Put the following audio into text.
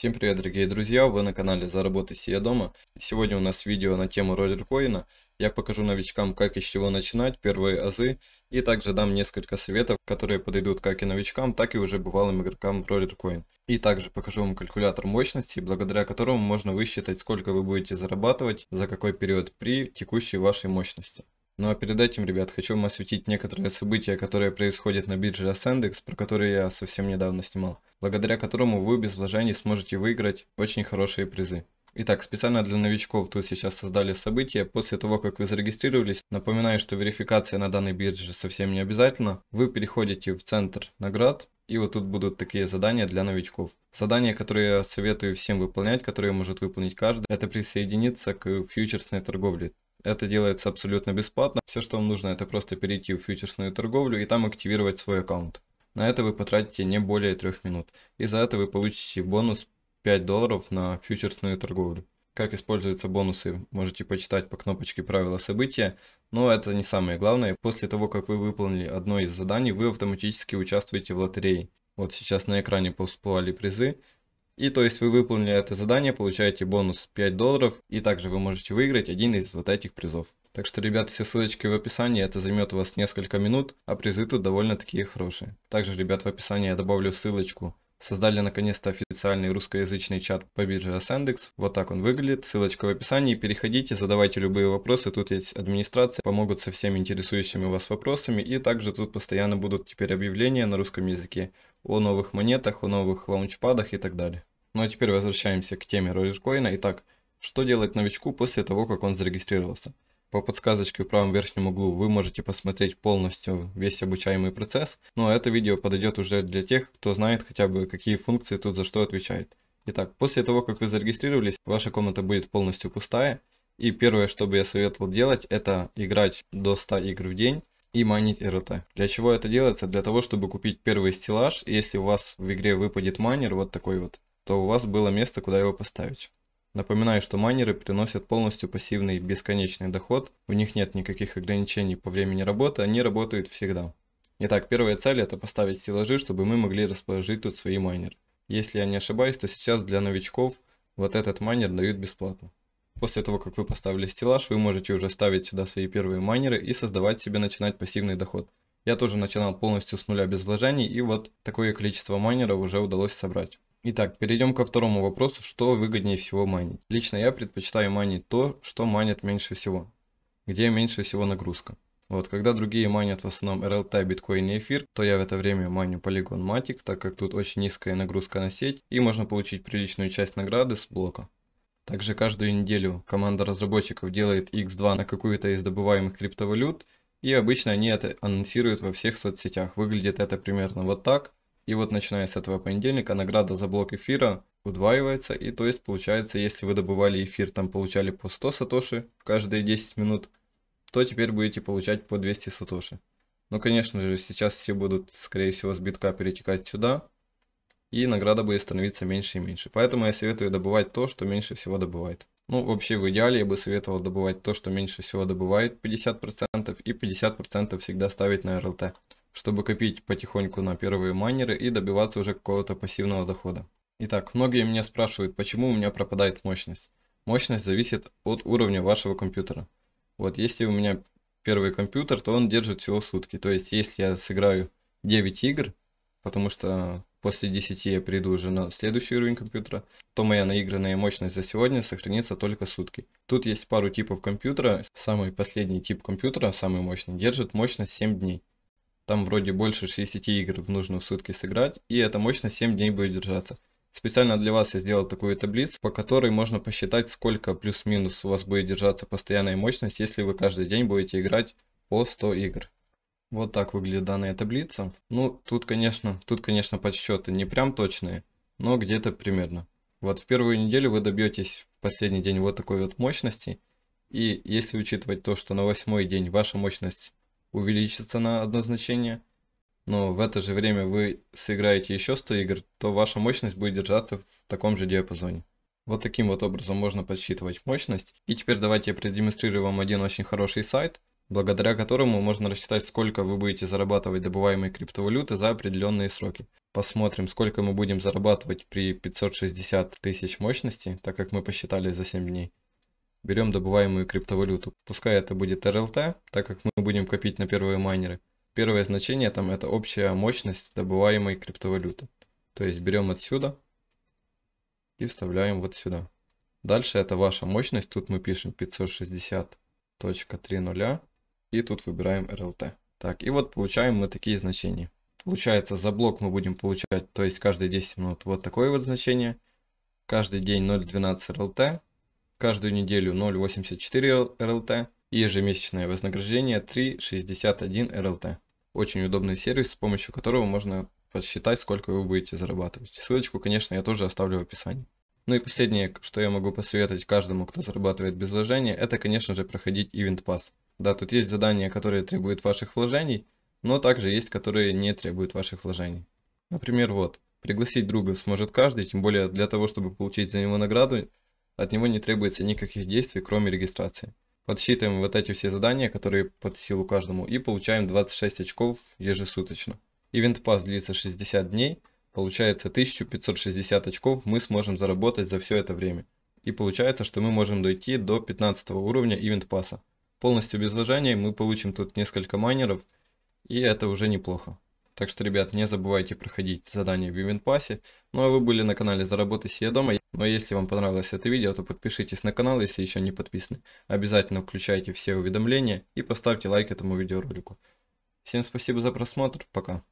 Всем привет, дорогие друзья, вы на канале Заработай себе дома. Сегодня у нас видео на тему роллеркоина. Я покажу новичкам, как и с чего начинать, первые азы, и также дам несколько советов, которые подойдут как и новичкам, так и уже бывалым игрокам в роллеркоин. И также покажу вам калькулятор мощности, благодаря которому можно высчитать, сколько вы будете зарабатывать, за какой период при текущей вашей мощности. Ну а перед этим, ребят, хочу вам осветить некоторые события, которые происходят на бирже ASCENDEX, про которые я совсем недавно снимал, благодаря которому вы без вложений сможете выиграть очень хорошие призы. Итак, специально для новичков тут сейчас создали события. После того, как вы зарегистрировались, напоминаю, что верификация на данной бирже совсем не обязательно. Вы переходите в центр наград, и вот тут будут такие задания для новичков. Задания, которые я советую всем выполнять, которые может выполнить каждый, это присоединиться к фьючерсной торговле. Это делается абсолютно бесплатно. Все, что вам нужно, это просто перейти в фьючерсную торговлю и там активировать свой аккаунт. На это вы потратите не более 3 минут. И за это вы получите бонус $5 на фьючерсную торговлю. Как используются бонусы, можете почитать по кнопочке «Правила события», но это не самое главное. После того, как вы выполнили одно из заданий, вы автоматически участвуете в лотерее. Вот сейчас на экране всплывали призы. И то есть вы выполнили это задание, получаете бонус $5, и также вы можете выиграть один из вот этих призов. Так что, ребята, все ссылочки в описании, это займет у вас несколько минут, а призы тут довольно такие хорошие. Также, ребят, в описании я добавлю ссылочку. Создали наконец-то официальный русскоязычный чат по бирже ASCENDEX. Вот так он выглядит. Ссылочка в описании. Переходите, задавайте любые вопросы. Тут есть администрация, помогут со всеми интересующими вас вопросами. И также тут постоянно будут теперь объявления на русском языке о новых монетах, о новых лаунчпадах и так далее. Ну а теперь возвращаемся к теме роллеркоина. Итак, что делать новичку после того, как он зарегистрировался? По подсказочке в правом верхнем углу вы можете посмотреть полностью весь обучаемый процесс, но это видео подойдет уже для тех, кто знает хотя бы какие функции тут за что отвечает. Итак, после того, как вы зарегистрировались, ваша комната будет полностью пустая, и первое, что бы я советовал делать, это играть до 100 игр в день и майнить РЛТ. Для чего это делается? Для того, чтобы купить первый стеллаж, и если у вас в игре выпадет майнер, вот такой вот, то у вас было место, куда его поставить. Напоминаю, что майнеры приносят полностью пассивный бесконечный доход, у них нет никаких ограничений по времени работы, они работают всегда. Итак, первая цель это поставить стеллажи, чтобы мы могли расположить тут свои майнеры. Если я не ошибаюсь, то сейчас для новичков вот этот майнер дают бесплатно. После того, как вы поставили стеллаж, вы можете уже ставить сюда свои первые майнеры и создавать себе, начинать пассивный доход. Я тоже начинал полностью с нуля без вложений, и вот такое количество майнеров уже удалось собрать. Итак, перейдем ко второму вопросу, что выгоднее всего майнить. Лично я предпочитаю майнить то, что майнит меньше всего, где меньше всего нагрузка. Вот, когда другие майнят в основном RLT, биткоин и эфир, то я в это время майню Polygon Matic, так как тут очень низкая нагрузка на сеть и можно получить приличную часть награды с блока. Также каждую неделю команда разработчиков делает X2 на какую-то из добываемых криптовалют, и обычно они это анонсируют во всех соцсетях. Выглядит это примерно вот так. И вот начиная с этого понедельника награда за блок эфира удваивается. И то есть получается, если вы добывали эфир, там получали по 100 сатоши каждые 10 минут, то теперь будете получать по 200 сатоши. Ну, конечно же, сейчас все будут, скорее всего, с битка перетекать сюда. И награда будет становиться меньше и меньше. Поэтому я советую добывать то, что меньше всего добывает. Ну, вообще в идеале я бы советовал добывать то, что меньше всего добывает, 50%, и 50% всегда ставить на RLT, чтобы копить потихоньку на первые майнеры и добиваться уже какого-то пассивного дохода. Итак, многие меня спрашивают, почему у меня пропадает мощность. Мощность зависит от уровня вашего компьютера. Вот если у меня первый компьютер, то он держит всего сутки. То есть если я сыграю 9 игр, потому что после 10 я перейду уже на следующий уровень компьютера, то моя наигранная мощность за сегодня сохранится только сутки. Тут есть пару типов компьютера. Самый последний тип компьютера, самый мощный, держит мощность 7 дней. Там вроде больше 60 игр нужно в сутки сыграть, и эта мощность 7 дней будет держаться. Специально для вас я сделал такую таблицу, по которой можно посчитать, сколько плюс-минус у вас будет держаться постоянная мощность, если вы каждый день будете играть по 100 игр. Вот так выглядит данная таблица. Ну, тут, конечно, подсчеты не прям точные, но где-то примерно. Вот в первую неделю вы добьетесь в последний день вот такой вот мощности, и если учитывать то, что на 8-й день ваша мощность увеличится на одно значение, но в это же время вы сыграете еще 100 игр, то ваша мощность будет держаться в таком же диапазоне. Вот таким вот образом можно подсчитывать мощность. И теперь давайте я продемонстрирую вам один очень хороший сайт. благодаря которому можно рассчитать, сколько вы будете зарабатывать добываемой криптовалюты за определенные сроки. Посмотрим, сколько мы будем зарабатывать при 560 тысяч мощности, так как мы посчитали за 7 дней. Берем добываемую криптовалюту. Пускай это будет RLT, так как мы будем копить на первые майнеры. Первое значение там это общая мощность добываемой криптовалюты. То есть берем отсюда и вставляем вот сюда. Дальше это ваша мощность. Тут мы пишем 560.30 и тут выбираем RLT. Так, и вот получаем мы такие значения. Получается, за блок мы будем получать, то есть каждые 10 минут вот такое вот значение. Каждый день 0.12 RLT. Каждую неделю 0.84 RLT и ежемесячное вознаграждение 3.61 RLT. Очень удобный сервис, с помощью которого можно подсчитать, сколько вы будете зарабатывать. Ссылочку, конечно, я тоже оставлю в описании. Ну и последнее, что я могу посоветовать каждому, кто зарабатывает без вложения, это, конечно же, проходить Event Pass. Да, тут есть задания, которые требуют ваших вложений, но также есть, которые не требуют ваших вложений. Например, вот, пригласить друга сможет каждый, тем более для того, чтобы получить за него награду, от него не требуется никаких действий, кроме регистрации. Подсчитываем вот эти все задания, которые под силу каждому, и получаем 26 очков ежесуточно. Event Pass длится 60 дней, получается 1560 очков мы сможем заработать за все это время. И получается, что мы можем дойти до 15 уровня Event Pass. Полностью без вложений мы получим тут несколько майнеров, и это уже неплохо. Так что, ребят, не забывайте проходить задания в Event Pass. Ну а вы были на канале Заработай себе дома. Но если вам понравилось это видео, то подпишитесь на канал, если еще не подписаны. Обязательно включайте все уведомления и поставьте лайк этому видеоролику. Всем спасибо за просмотр, пока.